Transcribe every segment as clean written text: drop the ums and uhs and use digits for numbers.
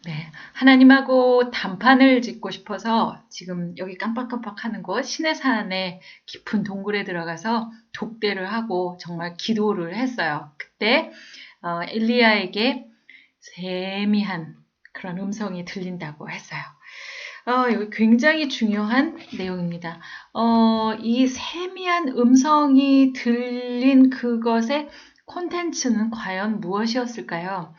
네, 하나님하고 단판을 짓고 싶어서 지금 여기 깜빡깜빡하는 곳 시내산의 깊은 동굴에 들어가서 독대를 하고 정말 기도를 했어요. 그때 엘리야에게 세미한 그런 음성이 들린다고 했어요. 여기 굉장히 중요한 내용입니다. 이 세미한 음성이 들린 그것의 콘텐츠는 과연 무엇이었을까요?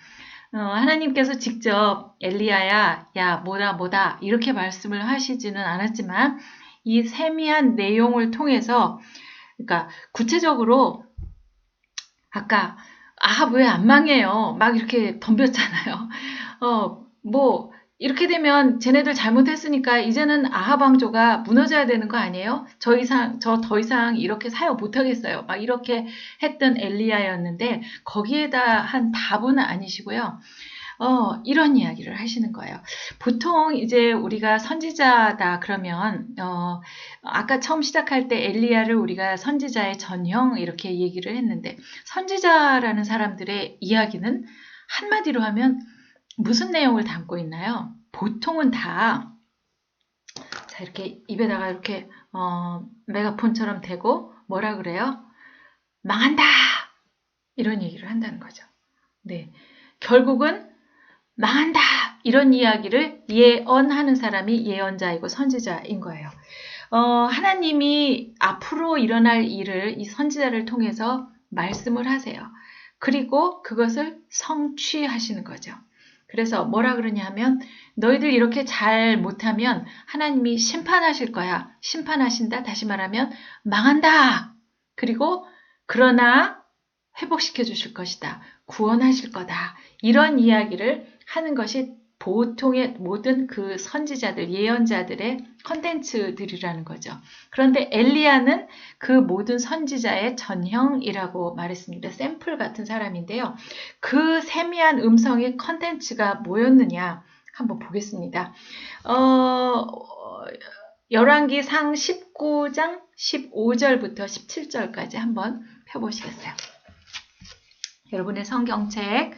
하나님께서 직접 엘리야야, 야, 뭐다, 이렇게 말씀을 하시지는 않았지만 이 세미한 내용을 통해서, 그러니까 구체적으로 아까 왜 안 망해요? 막 이렇게 덤볐잖아요. 뭐 이렇게 되면 쟤네들 잘못했으니까 이제는 아합 왕조가 무너져야 되는 거 아니에요? 저 더 이상 이렇게 사역 못 하겠어요. 막 이렇게 했던 엘리야였는데 거기에다 한 답은 아니시고요. 이런 이야기를 하시는 거예요. 보통 이제 우리가 선지자다 그러면, 아까 처음 시작할 때 엘리야를 우리가 선지자의 전형 이렇게 얘기를 했는데, 선지자라는 사람들의 이야기는 한마디로 하면 무슨 내용을 담고 있나요? 보통은 다, 자, 이렇게 입에다가 이렇게, 메가폰처럼 대고 뭐라 그래요? 망한다! 이런 얘기를 한다는 거죠. 네. 결국은 망한다! 이런 이야기를 예언하는 사람이 예언자이고 선지자인 거예요. 하나님이 앞으로 일어날 일을 이 선지자를 통해서 말씀을 하세요. 그리고 그것을 성취하시는 거죠. 그래서 뭐라 그러냐 하면 너희들 이렇게 잘 못하면 하나님이 심판하실 거야. 심판하신다. 다시 말하면 망한다. 그리고 그러나 회복시켜 주실 것이다. 구원하실 거다. 이런 이야기를 하는 것이 보통의 모든 그 선지자들, 예언자들의 컨텐츠들이라는 거죠. 그런데 엘리야는 그 모든 선지자의 전형이라고 말했습니다. 샘플 같은 사람인데요. 그 세미한 음성의 컨텐츠가 뭐였느냐 한번 보겠습니다. 열왕기상 19장 15절부터 17절까지 한번 펴보시겠어요? 여러분의 성경책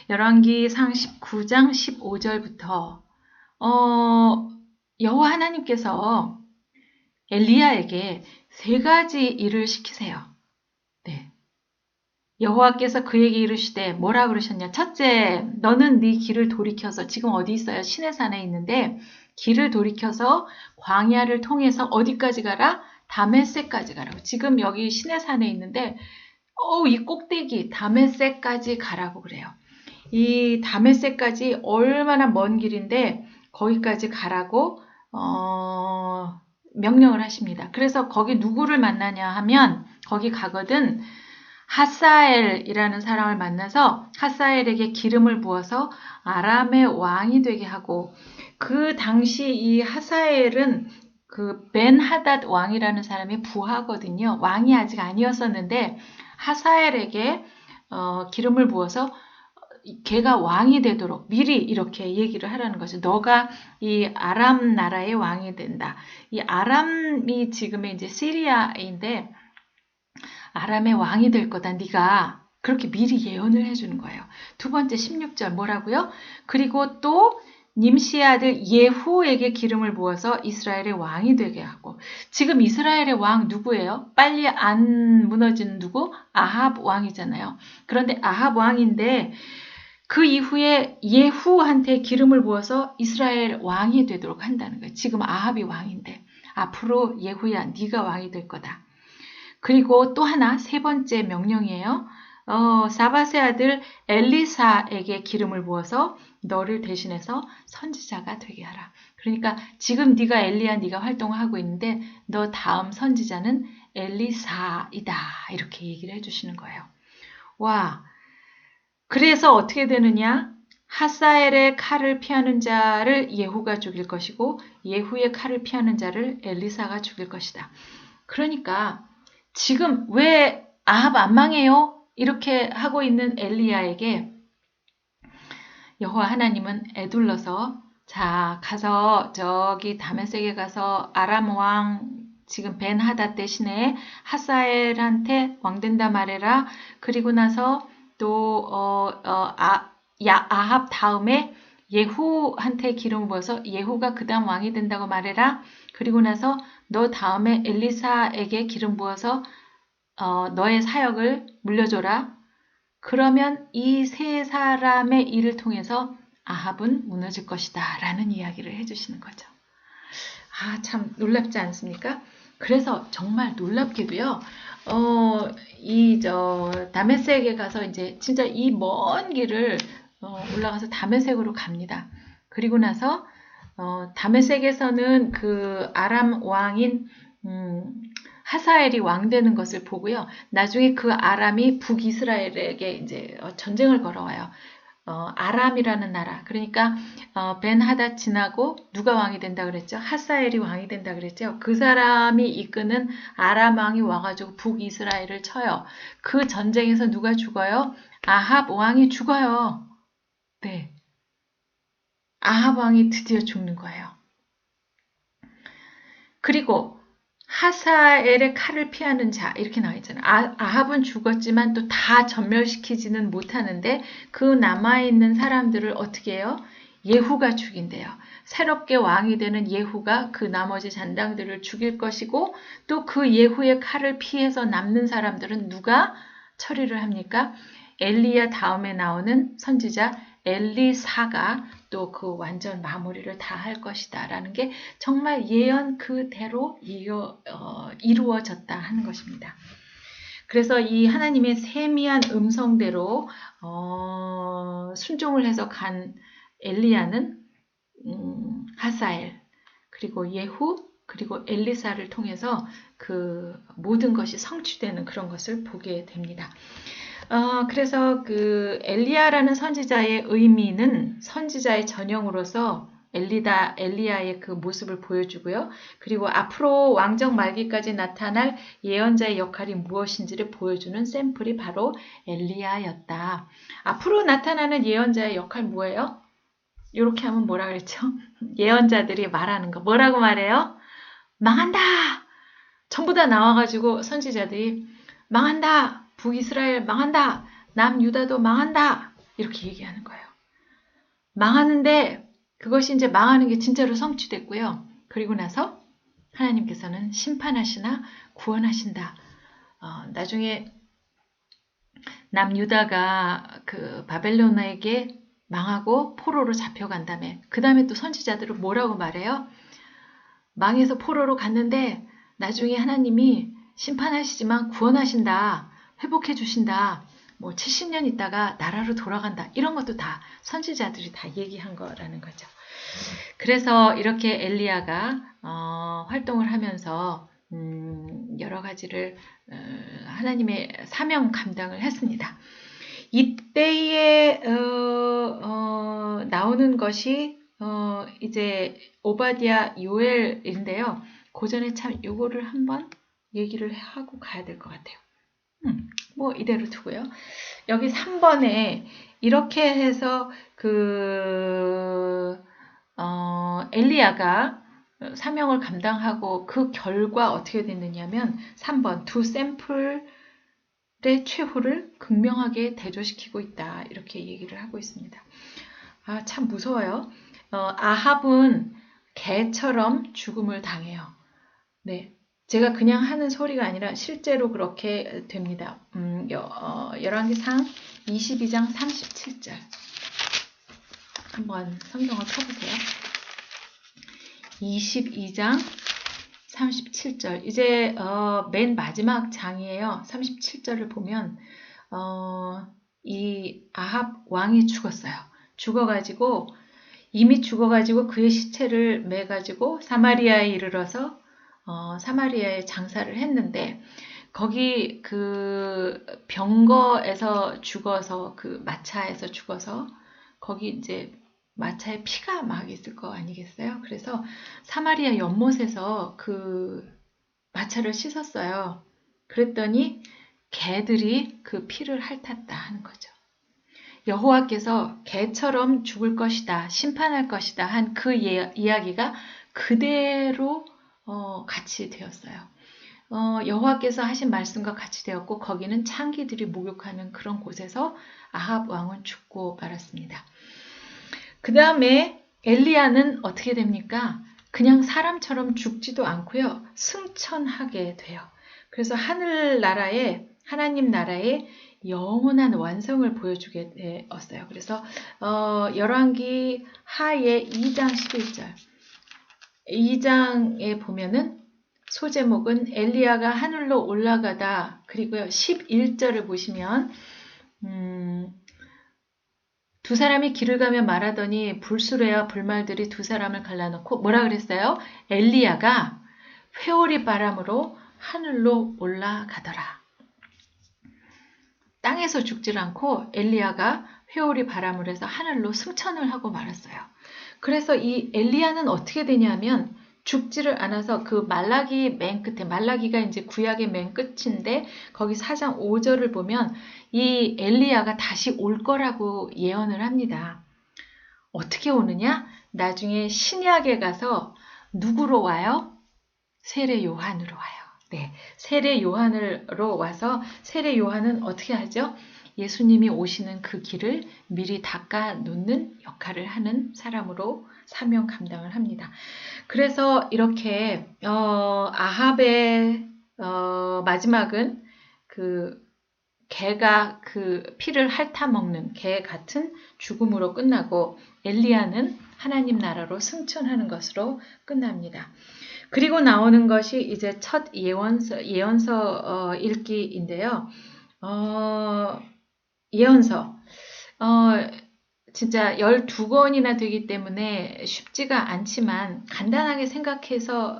열왕기상 19장 15절부터 여호와 하나님께서 엘리야에게 세 가지 일을 시키세요. 네. 여호와께서 그에게 이르시되 뭐라 그러셨냐? 첫째, 너는 네 길을 돌이켜서 지금 어디 있어요? 시내산에 있는데 길을 돌이켜서 광야를 통해서 어디까지 가라? 다메섹까지 가라고. 지금 여기 시내산에 있는데 이 꼭대기 다메섹까지 가라고 그래요. 이 다메섹까지 얼마나 먼 길인데 거기까지 가라고 명령을 하십니다. 그래서 거기 누구를 만나냐 하면 거기 가거든 하사엘이라는 사람을 만나서 하사엘에게 기름을 부어서 아람의 왕이 되게 하고 그 당시 이 하사엘은 그 벤하닷 왕이라는 사람이 부하거든요. 왕이 아직 아니었었는데 하사엘에게 기름을 부어서 걔가 왕이 되도록 미리 이렇게 얘기를 하라는 거죠. 너가 이 아람 나라의 왕이 된다. 이 아람이 지금의 이제 시리아인데 아람의 왕이 될 거다. 네가 그렇게 미리 예언을 해주는 거예요. 두 번째 16절 뭐라고요? 그리고 또 님시의 아들 예후에게 기름을 부어서 이스라엘의 왕이 되게 하고 지금 이스라엘의 왕 누구예요? 빨리 안 무너지는 누구? 아합 왕이잖아요. 그런데 아합 왕인데 그 이후에 예후한테 기름을 부어서 이스라엘 왕이 되도록 한다는 거예요. 지금 아합이 왕인데 앞으로 예후야 네가 왕이 될 거다. 그리고 또 하나 세 번째 명령이에요. 사밧의 아들 엘리사에게 기름을 부어서 너를 대신해서 선지자가 되게 하라. 그러니까 지금 네가 엘리야 네가 활동을 하고 있는데 너 다음 선지자는 엘리사이다. 이렇게 얘기를 해주시는 거예요. 와, 그래서 어떻게 되느냐? 하사엘의 칼을 피하는 자를 예후가 죽일 것이고 예후의 칼을 피하는 자를 엘리사가 죽일 것이다. 그러니까 지금 왜 아합 안 망해요? 이렇게 하고 있는 엘리야에게 여호와 하나님은 애둘러서 자 가서 저기 다메섹에 가서 아람 왕 지금 벤하닷 대신에 하사엘한테 왕된다 말해라. 그리고 나서 또 아합 다음에 예후한테 기름 부어서 예후가 그 다음 왕이 된다고 말해라. 그리고 나서 너 다음에 엘리사에게 기름 부어서 너의 사역을 물려줘라. 그러면 이 세 사람의 일을 통해서 아합은 무너질 것이다 라는 이야기를 해주시는 거죠. 아, 참 놀랍지 않습니까? 그래서 정말 놀랍게도요, 다메섹에 가서 이제 진짜 이 먼 길을 올라가서 다메섹으로 갑니다. 그리고 나서 다메섹에서는 그 아람 왕인 하사엘이 왕 되는 것을 보고요. 나중에 그 아람이 북이스라엘에게 이제 전쟁을 걸어와요. 아람이라는 나라. 그러니까 벤하닷 지나고 누가 왕이 된다 그랬죠? 하사엘이 왕이 된다 그랬죠? 그 사람이 이끄는 아람 왕이 와가지고 북이스라엘을 쳐요. 그 전쟁에서 누가 죽어요? 아합 왕이 죽어요. 네. 아합 왕이 드디어 죽는 거예요. 그리고 하사엘의 칼을 피하는 자 이렇게 나와 있잖아요. 아합은 죽었지만 또 다 전멸시키지는 못하는데 그 남아있는 사람들을 어떻게 해요? 예후가 죽인대요. 새롭게 왕이 되는 예후가 그 나머지 잔당들을 죽일 것이고 또 그 예후의 칼을 피해서 남는 사람들은 누가 처리를 합니까? 엘리야 다음에 나오는 선지자 엘리사가 또 그 완전 마무리를 다 할 것이다 라는 게 정말 예언 그대로 이루어졌다 하는 것입니다. 그래서 이 하나님의 세미한 음성대로 순종을 해서 간 엘리야는 하사엘 그리고 예후 그리고 엘리사를 통해서 그 모든 것이 성취되는 그런 것을 보게 됩니다. 그래서 그 엘리야라는 선지자의 의미는 선지자의 전형으로서 엘리야의 그 모습을 보여주고요. 그리고 앞으로 왕정 말기까지 나타날 예언자의 역할이 무엇인지를 보여주는 샘플이 바로 엘리야였다. 앞으로 나타나는 예언자의 역할 뭐예요? 이렇게 하면 뭐라 그랬죠? 예언자들이 말하는 거. 뭐라고 말해요? 망한다! 전부 다 나와가지고 선지자들이 망한다! 북이스라엘 망한다! 남유다도 망한다! 이렇게 얘기하는 거예요. 망하는데 그것이 이제 망하는 게 진짜로 성취됐고요. 그리고 나서 하나님께서는 심판하시나 구원하신다. 나중에 남유다가 그 바벨론에게 망하고 포로로 잡혀간 다음에 그 다음에 또 선지자들은 뭐라고 말해요? 망해서 포로로 갔는데 나중에 하나님이 심판하시지만 구원하신다. 회복해 주신다. 뭐 70년 있다가 나라로 돌아간다. 이런 것도 다 선지자들이 다 얘기한 거라는 거죠. 그래서 이렇게 엘리야가 활동을 하면서 여러 가지를 하나님의 사명 감당을 했습니다. 이때에 나오는 것이 이제 오바댜 요엘인데요. 그 전에 참 요거를 한번 얘기를 하고 가야 될 것 같아요. 뭐 이대로 두고요. 여기 3번에 이렇게 해서 엘리야가 사명을 감당하고 그 결과 어떻게 됐느냐면 3번 두 샘플의 최후를 극명하게 대조시키고 있다. 이렇게 얘기를 하고 있습니다. 아, 참 무서워요. 아합은 개처럼 죽음을 당해요. 네. 제가 그냥 하는 소리가 아니라 실제로 그렇게 됩니다. 열왕기상 22장 37절. 한번 성경을 펴보세요. 22장 37절. 이제 맨 마지막 장이에요. 37절을 보면 이 아합 왕이 죽었어요. 이미 죽어가지고 그의 시체를 매가지고 사마리아에 이르러서 사마리아에 장사를 했는데 거기 그 병거에서 죽어서 그 마차에서 죽어서 거기 이제 마차에 피가 막 있을 거 아니겠어요? 그래서 사마리아 연못에서 그 마차를 씻었어요. 그랬더니 개들이 그 피를 핥았다 하는 거죠. 여호와께서 개처럼 죽을 것이다, 심판할 것이다 한 그 이야기가 그대로 같이 되었어요. 여호와께서 하신 말씀과 같이 되었고 거기는 창기들이 목욕하는 그런 곳에서 아합 왕은 죽고 말았습니다. 그 다음에 엘리야는 어떻게 됩니까? 그냥 사람처럼 죽지도 않고요. 승천하게 돼요. 그래서 하늘나라에 하나님 나라의 영원한 완성을 보여주게 되었어요. 그래서 열왕기 하의 2장 11절 2장에 보면은 소제목은 엘리야가 하늘로 올라가다 그리고요 11절을 보시면 두 사람이 길을 가며 말하더니 불수레와 불말들이 두 사람을 갈라놓고 뭐라 그랬어요? 엘리야가 회오리 바람으로 하늘로 올라가더라. 땅에서 죽질 않고 엘리야가 회오리 바람으로 해서 하늘로 승천을 하고 말았어요. 그래서 이 엘리야는 어떻게 되냐면 죽지를 않아서 그 말라기 맨 끝에 말라기가 이제 구약의 맨 끝인데 거기 4장 5절을 보면 이 엘리야가 다시 올 거라고 예언을 합니다. 어떻게 오느냐? 나중에 신약에 가서 누구로 와요? 세례 요한으로 와요. 네, 세례 요한으로 와서 세례 요한은 어떻게 하죠? 예수님이 오시는 그 길을 미리 닦아 놓는 역할을 하는 사람으로 사명 감당을 합니다. 그래서 이렇게 아합의 마지막은 그 개가 그 피를 핥아먹는 개 같은 죽음으로 끝나고 엘리야는 하나님 나라로 승천하는 것으로 끝납니다. 그리고 나오는 것이 이제 첫 예언서 읽기인데요. 예언서 진짜 12권이나 되기 때문에 쉽지가 않지만 간단하게 생각해서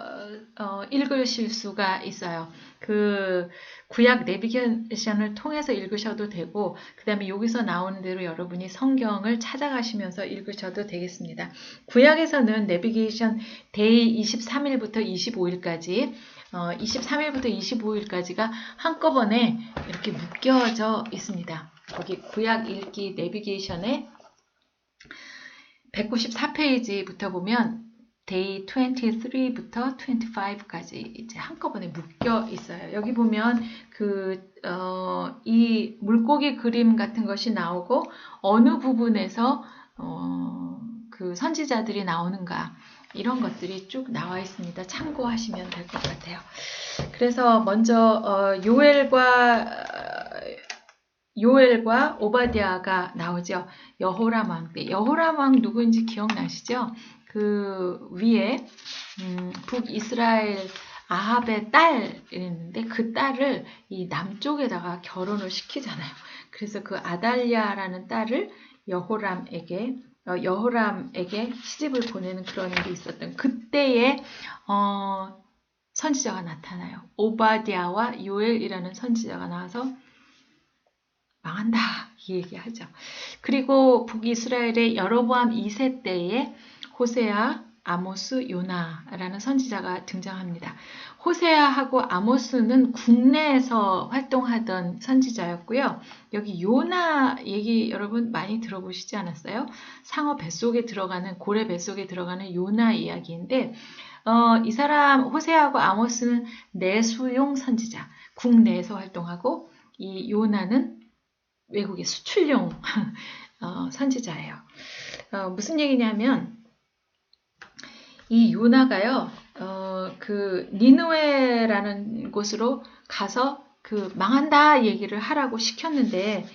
읽으실 수가 있어요. 그 구약 내비게이션을 통해서 읽으셔도 되고 그 다음에 여기서 나오는 대로 여러분이 성경을 찾아가시면서 읽으셔도 되겠습니다. 구약에서는 내비게이션 데이 23일부터 25일까지 23일부터 25일까지가 한꺼번에 이렇게 묶여져 있습니다. 거기 구약 읽기 내비게이션에 194페이지부터 보면 데이 23부터 25까지 이제 한꺼번에 묶여 있어요. 여기 보면 이 물고기 그림 같은 것이 나오고 어느 부분에서 그 선지자들이 나오는가 이런 것들이 쭉 나와 있습니다. 참고하시면 될 것 같아요. 그래서 먼저 요엘과 오바댜가 나오죠. 여호람 왕 때. 여호람 왕 누구인지 기억나시죠? 그 위에 북이스라엘 아합의 딸이 있는데 그 딸을 이 남쪽에다가 결혼을 시키잖아요. 그래서 그 아달랴라는 딸을 여호람에게 시집을 보내는 그런 일이 있었던 그때에 선지자가 나타나요. 오바댜와 요엘이라는 선지자가 나와서 망한다 이 얘기하죠. 그리고 북이스라엘의 여로보암 2세 때에 호세아, 아모스, 요나라는 선지자가 등장합니다. 호세아하고 아모스는 국내에서 활동하던 선지자였고요. 여기 요나 얘기 여러분 많이 들어보시지 않았어요? 상어 뱃속에 들어가는 고래 뱃속에 들어가는 요나 이야기인데 이 사람 호세아하고 아모스는 내수용 선지자 국내에서 활동하고 이 요나는 외국의 수출용 선지자예요. 무슨 얘기냐면 이 요나가요, 그 니느웨라는 곳으로 가서 그 망한다 얘기를 하라고 시켰는데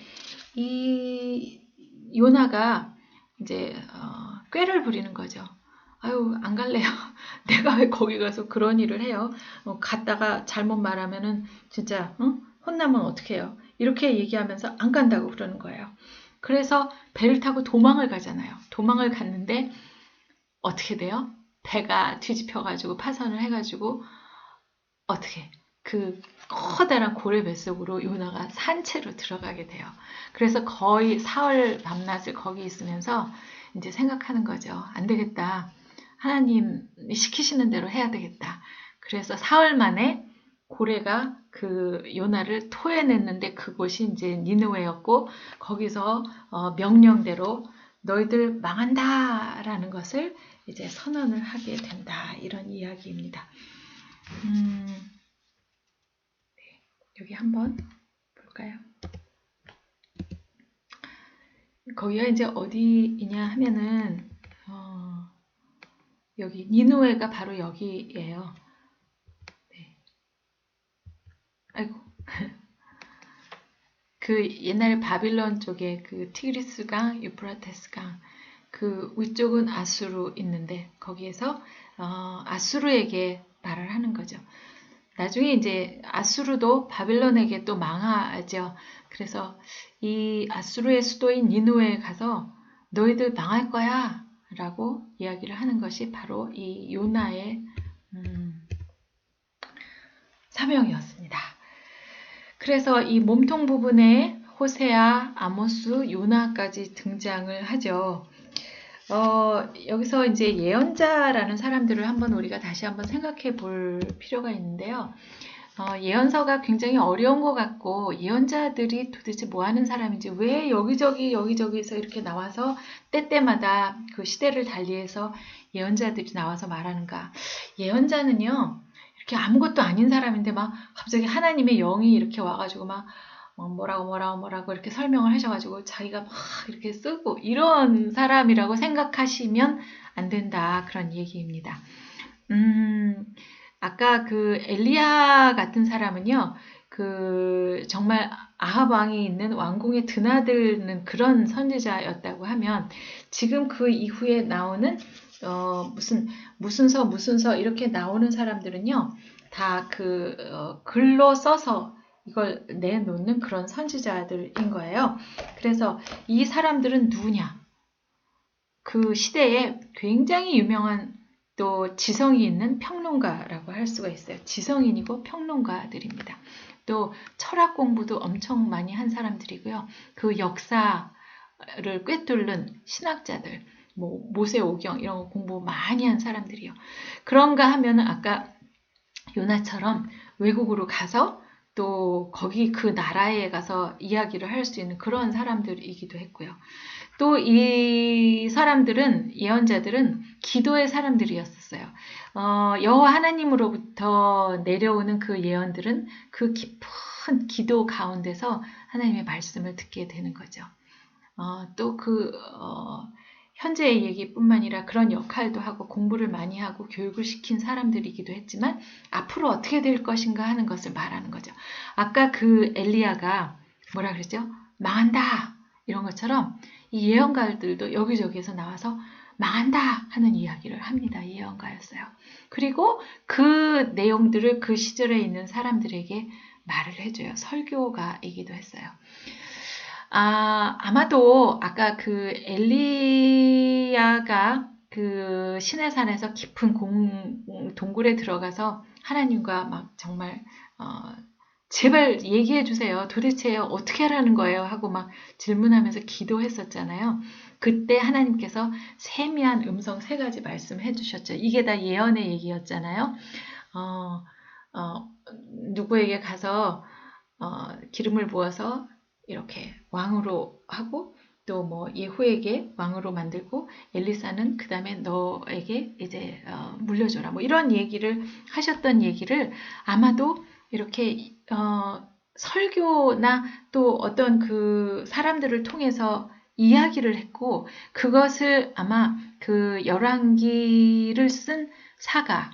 이 요나가 이제 꾀를 부리는 거죠. 아유 안 갈래요. 내가 왜 거기 가서 그런 일을 해요. 갔다가 잘못 말하면은 진짜 혼나면 어떡해요. 이렇게 얘기하면서 안 간다고 그러는 거예요. 그래서 배를 타고 도망을 가잖아요. 도망을 갔는데 어떻게 돼요? 배가 뒤집혀가지고 파선을 해가지고 어떻게 그 커다란 고래 뱃속으로 요나가 산채로 들어가게 돼요. 그래서 거의 사흘 밤낮을 거기 있으면서 이제 생각하는 거죠. 안 되겠다. 하나님이 시키시는 대로 해야 되겠다. 그래서 사흘 만에 고래가 그 요나를 토해냈는데 그곳이 이제 니느웨였고 거기서 명령대로 너희들 망한다라는 것을 이제 선언을 하게 된다. 이런 이야기입니다. 네, 여기 한번 볼까요? 거기가 이제 어디이냐 하면은 여기 니누에가 바로 여기예요. 네. 아이고. 그 옛날 바빌론 쪽에 그 티그리스강, 유프라테스강 그 위쪽은 아수르 있는데 거기에서 아수르에게 말을 하는 거죠. 나중에 이제 아수르도 바빌론에게 또 망하죠. 그래서 이 아수르의 수도인 니누에 가서 너희들 망할 거야 라고 이야기를 하는 것이 바로 이 요나의 사명이었습니다. 그래서 이 몸통 부분에 호세아, 아모스, 요나까지 등장을 하죠. 여기서 이제 예언자라는 사람들을 한번 우리가 다시 한번 생각해 볼 필요가 있는데요. 예언서가 굉장히 어려운 것 같고 예언자들이 도대체 뭐 하는 사람인지 왜 여기저기서 이렇게 나와서 때때마다 그 시대를 달리해서 예언자들이 나와서 말하는가. 예언자는요. 이렇게 아무것도 아닌 사람인데 막 갑자기 하나님의 영이 이렇게 와가지고 막 뭐라고 이렇게 설명을 하셔가지고 자기가 막 이렇게 쓰고 이런 사람이라고 생각하시면 안 된다. 그런 얘기입니다. 아까 그 엘리야 같은 사람은요, 그 정말 아합 왕이 있는 왕궁에 드나드는 그런 선지자였다고 하면 지금 그 이후에 나오는 무슨 서 이렇게 나오는 사람들은요, 다 글로 써서 이걸 내놓는 그런 선지자들인 거예요. 그래서 이 사람들은 누구냐? 그 시대에 굉장히 유명한 또 지성이 있는 평론가라고 할 수가 있어요. 지성인이고 평론가들입니다. 또 철학 공부도 엄청 많이 한 사람들이고요. 그 역사를 꿰뚫는 신학자들, 뭐 모세오경 이런 거 공부 많이 한 사람들이요. 그런가 하면은 아까 요나처럼 외국으로 가서 또 거기 그 나라에 가서 이야기를 할 수 있는 그런 사람들이기도 했고요. 또 이 사람들은 예언자들은 기도의 사람들이었어요. 여호와 하나님으로부터 내려오는 그 예언들은 그 깊은 기도 가운데서 하나님의 말씀을 듣게 되는 거죠. 또 현재의 얘기뿐만 아니라 그런 역할도 하고 공부를 많이 하고 교육을 시킨 사람들이기도 했지만 앞으로 어떻게 될 것인가 하는 것을 말하는 거죠. 아까 그 엘리야가 뭐라 그랬죠? 망한다 이런 것처럼 이 예언가들도 여기저기에서 나와서 망한다 하는 이야기를 합니다. 예언가였어요. 그리고 그 내용들을 그 시절에 있는 사람들에게 말을 해줘요. 설교가이기도 했어요. 아마도 아까 그 엘리야가 그 시내산에서 깊은 동굴에 들어가서 하나님과 막 정말 제발 얘기해 주세요. 도대체 어떻게 하라는 거예요? 하고 막 질문하면서 기도했었잖아요. 그때 하나님께서 세미한 음성 3가지 말씀해 주셨죠. 이게 다 예언의 얘기였잖아요. 누구에게 가서 기름을 부어서 이렇게 왕으로 하고 또 뭐 예후에게 왕으로 만들고 엘리사는 그 다음에 너에게 이제 물려줘라 뭐 이런 얘기를 하셨던 얘기를 아마도 이렇게 설교나 또 어떤 그 사람들을 통해서 이야기를 했고 그것을 아마 그 열왕기를 쓴 작가가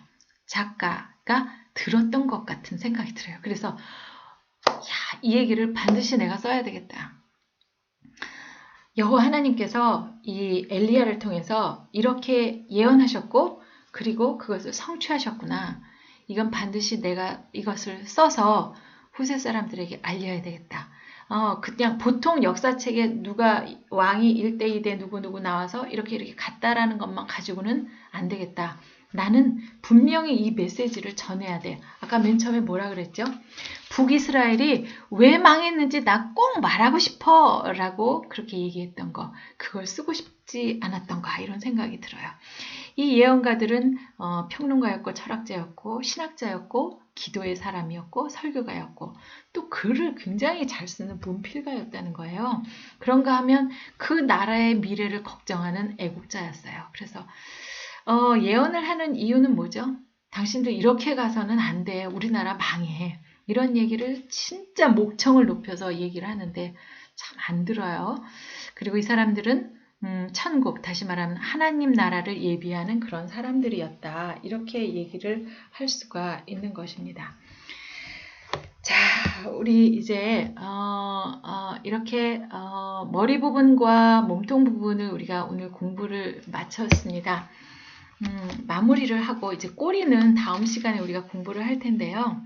들었던 것 같은 생각이 들어요. 그래서 이 얘기를 반드시 내가 써야 되겠다. 여호와 하나님께서 이 엘리야를 통해서 이렇게 예언하셨고 그리고 그것을 성취하셨구나. 이건 반드시 내가 이것을 써서 후세 사람들에게 알려야 되겠다. 그냥 보통 역사책에 누가 왕이 1대 2대 누구 나와서 이렇게 갔다라는 것만 가지고는 안 되겠다. 나는 분명히 이 메시지를 전해야 돼. 아까 맨 처음에 뭐라 그랬죠? 북이스라엘이 왜 망했는지 나 꼭 말하고 싶어 라고 그렇게 얘기했던 거. 그걸 쓰고 싶지 않았던가 이런 생각이 들어요. 이 예언가들은 평론가였고 철학자였고 신학자였고 기도의 사람이었고 설교가였고 또 글을 굉장히 잘 쓰는 문필가였다는 거예요. 그런가 하면 그 나라의 미래를 걱정하는 애국자였어요. 그래서 예언을 하는 이유는 뭐죠? 당신들 이렇게 가서는 안 돼. 우리나라 망해. 이런 얘기를 진짜 목청을 높여서 얘기를 하는데 참 안 들어요. 그리고 이 사람들은 천국, 다시 말하면 하나님 나라를 예비하는 그런 사람들이었다. 이렇게 얘기를 할 수가 있는 것입니다. 자, 우리 이제 이렇게 머리 부분과 몸통 부분을 우리가 오늘 공부를 마쳤습니다. 마무리를 하고 이제 꼬리는 다음 시간에 우리가 공부를 할 텐데요.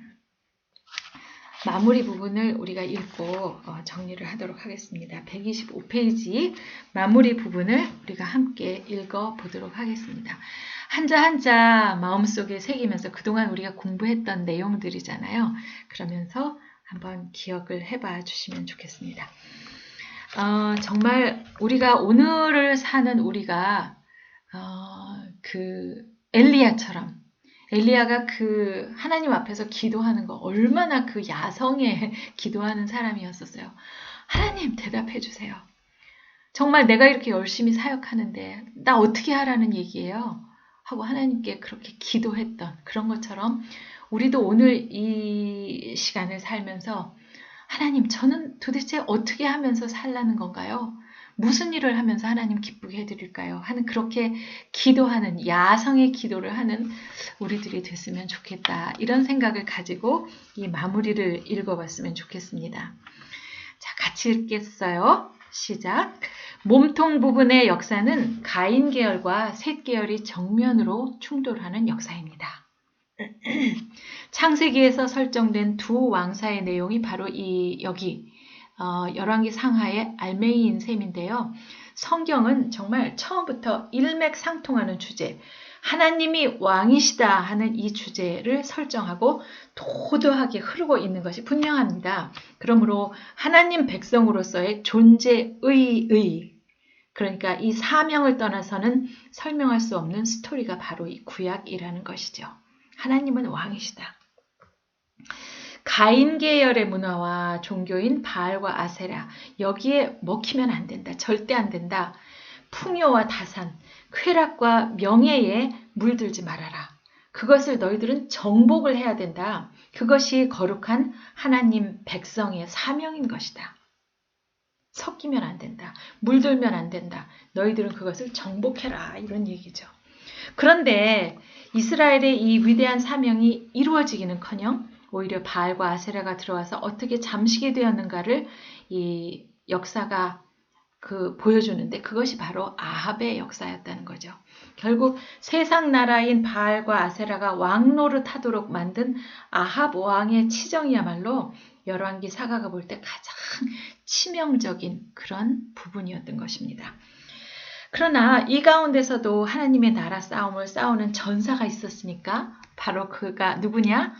마무리 부분을 우리가 읽고 정리를 하도록 하겠습니다. 125페이지 마무리 부분을 우리가 함께 읽어보도록 하겠습니다. 한자 한자 마음속에 새기면서 그동안 우리가 공부했던 내용들이잖아요. 그러면서 한번 기억을 해봐 주시면 좋겠습니다. 정말 우리가 오늘을 사는 우리가 그 엘리야처럼 엘리야가 그 하나님 앞에서 기도하는 거 얼마나 그 야성에 기도하는 사람이었었어요. 하나님 대답해 주세요. 정말 내가 이렇게 열심히 사역하는데 나 어떻게 하라는 얘기예요? 하고 하나님께 그렇게 기도했던 그런 것처럼 우리도 오늘 이 시간을 살면서 하나님 저는 도대체 어떻게 하면서 살라는 건가요? 무슨 일을 하면서 하나님 기쁘게 해드릴까요? 하는 그렇게 기도하는 야성의 기도를 하는 우리들이 됐으면 좋겠다. 이런 생각을 가지고 이 마무리를 읽어봤으면 좋겠습니다. 자, 같이 읽겠어요. 시작. 몸통 부분의 역사는 가인 계열과 셋 계열이 정면으로 충돌하는 역사입니다. 창세기에서 설정된 두 왕사의 내용이 바로 여기 열왕기 상하의 알맹이인 셈인데요. 성경은 정말 처음부터 일맥상통하는 주제, 하나님이 왕이시다 하는 이 주제를 설정하고 도도하게 흐르고 있는 것이 분명합니다. 그러므로 하나님 백성으로서의 존재의 그러니까 이 사명을 떠나서는 설명할 수 없는 스토리가 바로 이 구약이라는 것이죠. 하나님은 왕이시다. 가인 계열의 문화와 종교인 바알과 아세라 여기에 먹히면 안 된다. 절대 안 된다. 풍요와 다산, 쾌락과 명예에 물들지 말아라. 그것을 너희들은 정복을 해야 된다. 그것이 거룩한 하나님 백성의 사명인 것이다. 섞이면 안 된다. 물들면 안 된다. 너희들은 그것을 정복해라. 이런 얘기죠. 그런데 이스라엘의 이 위대한 사명이 이루어지기는커녕 오히려 바알과 아세라가 들어와서 어떻게 잠시게 되었는가를 이 역사가 보여주는데 그것이 바로 아합의 역사였다는 거죠. 결국 세상 나라인 바알과 아세라가 왕노릇하도록 만든 아합 왕의 치정이야말로 열왕기 사가가 볼 때 가장 치명적인 그런 부분이었던 것입니다. 그러나 이 가운데서도 하나님의 나라 싸움을 싸우는 전사가 있었으니까 바로 그가 누구냐?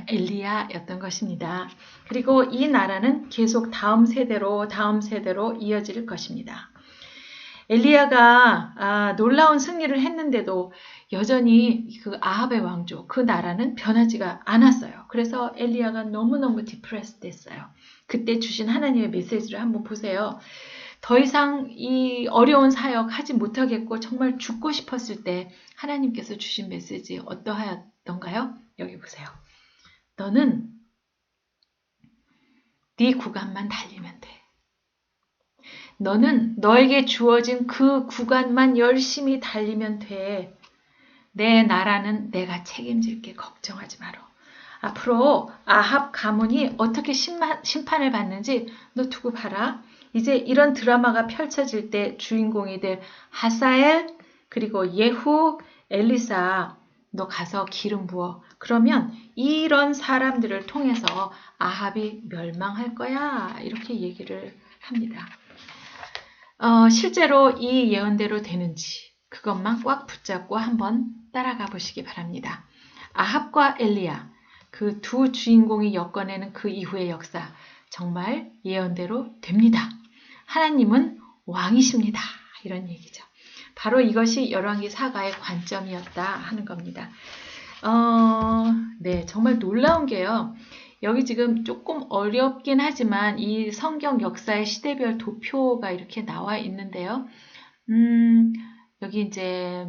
엘리야였던 것입니다. 그리고 이 나라는 계속 다음 세대로 이어질 것입니다. 엘리야가 놀라운 승리를 했는데도 여전히 그 아합의 왕조, 그 나라는 변하지가 않았어요. 그래서 엘리야가 너무너무 디프레스 됐어요. 그때 주신 하나님의 메시지를 한번 보세요. 더 이상 이 어려운 사역 하지 못하겠고 정말 죽고 싶었을 때 하나님께서 주신 메시지 어떠하였던가요? 여기 보세요. 너는 네 구간만 달리면 돼. 너는 너에게 주어진 그 구간만 열심히 달리면 돼. 내 나라는 내가 책임질게. 걱정하지 마라. 앞으로 아합 가문이 어떻게 심판을 받는지 너 두고 봐라. 이제 이런 드라마가 펼쳐질 때 주인공이 될 하사엘 그리고 예후, 엘리사 너 가서 기름 부어. 그러면 이런 사람들을 통해서 아합이 멸망할 거야. 이렇게 얘기를 합니다. 실제로 이 예언대로 되는지 그것만 꽉 붙잡고 한번 따라가 보시기 바랍니다. 아합과 엘리야 그 두 주인공이 엮어내는 그 이후의 역사 정말 예언대로 됩니다. 하나님은 왕이십니다. 이런 얘기죠. 바로 이것이 열왕기 사가의 관점이었다 하는 겁니다. 네, 정말 놀라운 게요. 여기 지금 조금 어렵긴 하지만 이 성경 역사의 시대별 도표가 이렇게 나와 있는데요. 여기 이제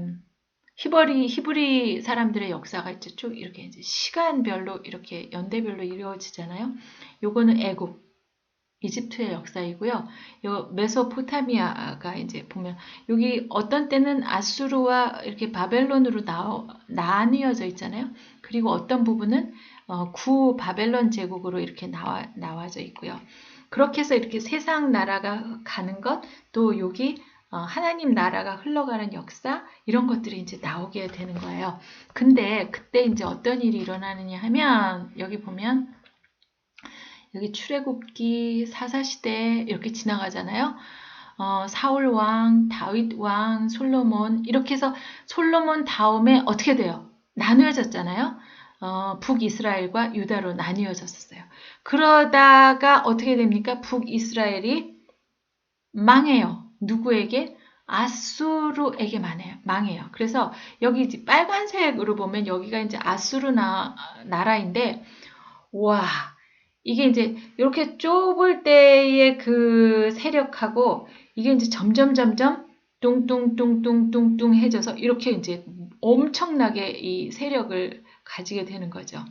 히브리 사람들의 역사가 이제 쭉 이렇게 이제 시간별로 이렇게 연대별로 이루어지잖아요. 요거는 애굽, 이집트의 역사이고요. 요 메소포타미아가 이제 보면 여기 어떤 때는 아수르와 이렇게 바벨론으로 나뉘어져 있잖아요. 그리고 어떤 부분은 구 바벨론 제국으로 이렇게 나와져 있고요. 그렇게 해서 이렇게 세상 나라가 가는 것, 또 여기 하나님 나라가 흘러가는 역사, 이런 것들이 이제 나오게 되는 거예요. 근데 그때 이제 어떤 일이 일어나느냐 하면, 여기 보면, 여기 출애굽기, 사사시대 이렇게 지나가잖아요. 사울 왕, 다윗 왕, 솔로몬, 이렇게 해서 솔로몬 다음에 어떻게 돼요? 나누어졌잖아요. 북이스라엘과 유다로 나뉘어졌었어요. 그러다가 어떻게 됩니까? 북이스라엘이 망해요. 누구에게? 아수르에게 망해요. 그래서 여기 이제 빨간색으로 보면 여기가 이제 아수르 나라인데, 와, 이게 이제 이렇게 좁을 때의 그 세력하고 이게 이제 점점 뚱뚱해져서 이렇게 이제 엄청나게 이 세력을 가지게 되는 거죠.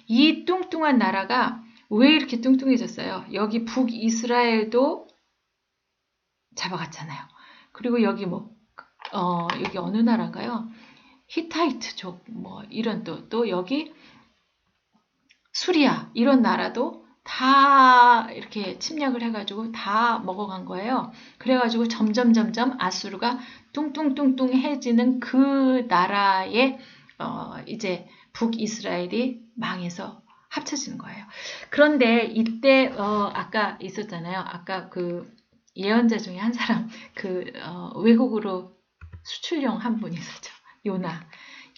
이 뚱뚱한 나라가 왜 이렇게 뚱뚱해졌어요? 여기 북이스라엘도 잡아갔잖아요. 그리고 여기 여기 어느 나라인가요? 히타이트족, 이런 또 여기 수리아, 이런 나라도 다 이렇게 침략을 해가지고 다 먹어간 거예요. 그래가지고 점점 아수르가 뚱뚱해지는 그 나라에 이제 북이스라엘이 망해서 합쳐지는 거예요. 그런데 이때 아까 있었잖아요. 아까 그 예언자 중에 한 사람 외국으로 수출용 한 분 있었죠.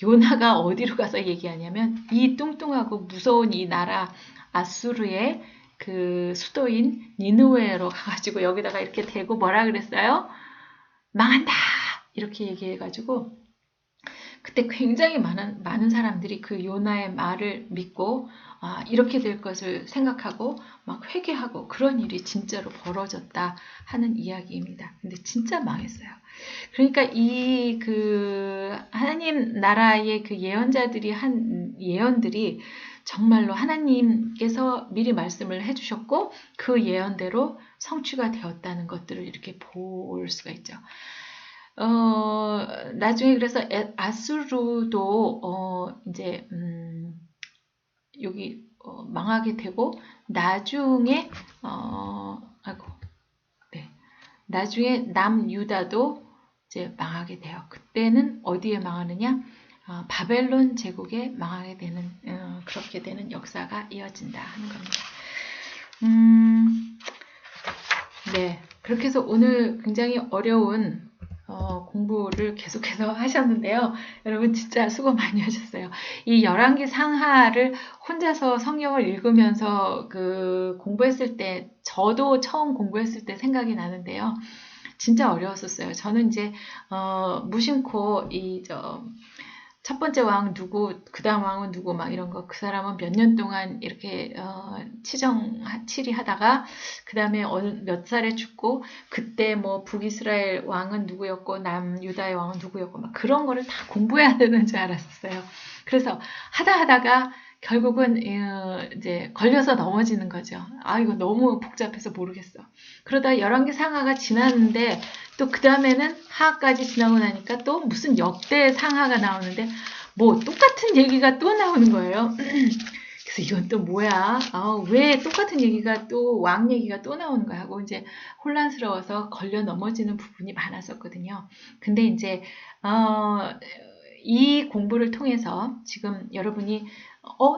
요나가 어디로 가서 얘기하냐면 이 뚱뚱하고 무서운 이 나라 아수르의 그 수도인 니느웨로 가가지고 여기다가 이렇게 대고 뭐라 그랬어요? 망한다! 이렇게 얘기해가지고 그때 굉장히 많은 사람들이 그 요나의 말을 믿고 이렇게 될 것을 생각하고 막 회개하고 그런 일이 진짜로 벌어졌다 하는 이야기입니다. 근데 진짜 망했어요. 그러니까 이 하나님 나라의 그 예언자들이 한 예언들이 정말로 하나님께서 미리 말씀을 해주셨고 그 예언대로 성취가 되었다는 것들을 이렇게 볼 수가 있죠. 나중에 그래서 아수르도 이제 여기 망하게 되고 나중에 나중에 남유다도 이제 망하게 돼요. 그때는 어디에 망하느냐? 바벨론 제국에 망하게 되는 그렇게 되는 역사가 이어진다 하는 겁니다. 네, 그렇게 해서 오늘 굉장히 어려운 공부를 계속해서 하셨는데요. 여러분 진짜 수고 많이 하셨어요. 이 열왕기 상하를 혼자서 성경을 읽으면서 공부했을 때, 저도 처음 공부했을 때 생각이 나는데요. 진짜 어려웠었어요. 저는 이제 무심코 첫 번째 왕 누구, 그 다음 왕은 누구, 막 이런 거, 그 사람은 몇 년 동안 이렇게, 치리하다가, 그 다음에 몇 살에 죽고, 그때 북이스라엘 왕은 누구였고, 남유다의 왕은 누구였고, 막 그런 거를 다 공부해야 되는 줄 알았어요. 그래서 하다가, 결국은 이제 걸려서 넘어지는 거죠. 이거 너무 복잡해서 모르겠어. 그러다 열왕기 상하가 지났는데 또 그 다음에는 하하까지 지나고 나니까 또 무슨 역대 상하가 나오는데 똑같은 얘기가 또 나오는 거예요. 그래서 이건 또 뭐야? 왜 똑같은 얘기가 또 왕 얘기가 또 나오는 거야 하고 이제 혼란스러워서 걸려 넘어지는 부분이 많았었거든요. 근데 이제 이 공부를 통해서 지금 여러분이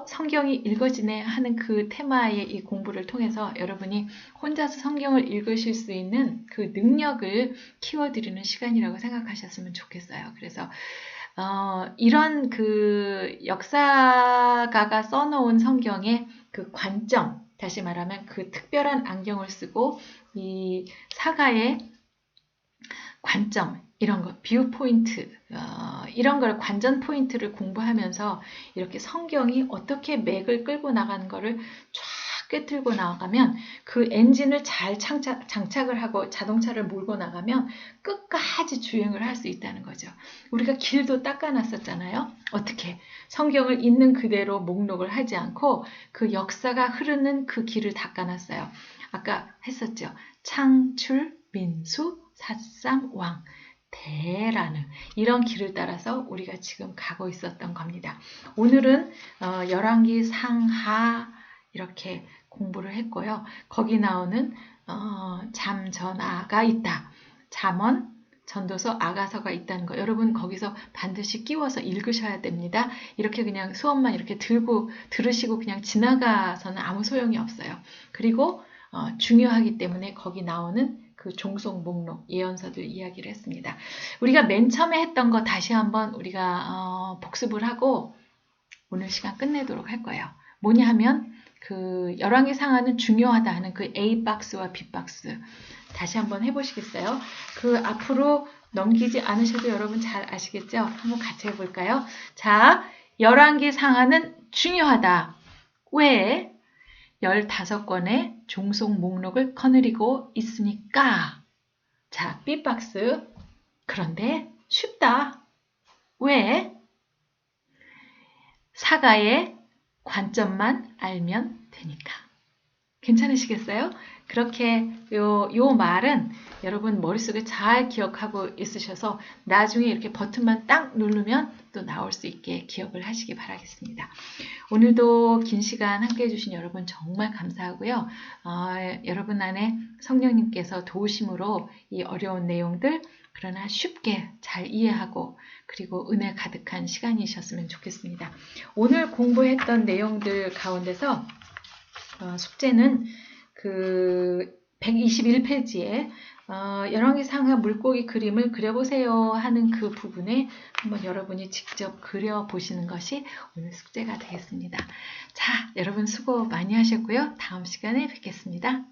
성경이 읽어지네 하는 그 테마의 이 공부를 통해서 여러분이 혼자서 성경을 읽으실 수 있는 그 능력을 키워드리는 시간이라고 생각하셨으면 좋겠어요. 그래서 이런 그 역사가가 써놓은 성경의 그 관점, 다시 말하면 그 특별한 안경을 쓰고 이 사가의 관점, 이런 거, 뷰 포인트, 이런 걸 관전 포인트를 공부하면서 이렇게 성경이 어떻게 맥을 끌고 나가는 거를 쫙 꿰뚫고 나가면 그 엔진을 잘 장착을 하고 자동차를 몰고 나가면 끝까지 주행을 할 수 있다는 거죠. 우리가 길도 닦아놨었잖아요. 어떻게? 성경을 있는 그대로 목록을 하지 않고 그 역사가 흐르는 그 길을 닦아놨어요. 아까 했었죠. 창출, 민수, 사쌈, 왕, 대라는 이런 길을 따라서 우리가 지금 가고 있었던 겁니다. 오늘은 열왕기 상하 이렇게 공부를 했고요. 거기 나오는 잠전아가 있다. 잠언, 전도서, 아가서가 있다는 거 여러분 거기서 반드시 끼워서 읽으셔야 됩니다. 이렇게 그냥 수업만 이렇게 들고 들으시고 그냥 지나가서는 아무 소용이 없어요. 그리고 중요하기 때문에 거기 나오는 그 종속 목록 예언서들 이야기를 했습니다. 우리가 맨 처음에 했던 거 다시 한번 우리가 복습을 하고 오늘 시간 끝내도록 할 거예요. 뭐냐 하면 그 열왕기 상하는 중요하다 하는 그 A 박스와 B 박스 다시 한번 해보시겠어요? 그 앞으로 넘기지 않으셔도 여러분 잘 아시겠죠? 한번 같이 해볼까요? 자, 열왕기 상하는 중요하다. 왜? 15권의 종속 목록을 거느리고 있으니까. 자, B 박스. 그런데 쉽다. 왜? 사가의 관점만 알면 되니까. 괜찮으시겠어요? 그렇게 요 말은 여러분 머릿속에 잘 기억하고 있으셔서 나중에 이렇게 버튼만 딱 누르면 또 나올 수 있게 기억을 하시기 바라겠습니다. 오늘도 긴 시간 함께 해주신 여러분 정말 감사하고요. 여러분 안에 성령님께서 도우심으로 이 어려운 내용들 그러나 쉽게 잘 이해하고 그리고 은혜 가득한 시간이셨으면 좋겠습니다. 오늘 공부했던 내용들 가운데서 숙제는 그 121페이지에 열왕기 상하 물고기 그림을 그려보세요 하는 그 부분에 한번 여러분이 직접 그려보시는 것이 오늘 숙제가 되겠습니다. 자, 여러분 수고 많이 하셨고요. 다음 시간에 뵙겠습니다.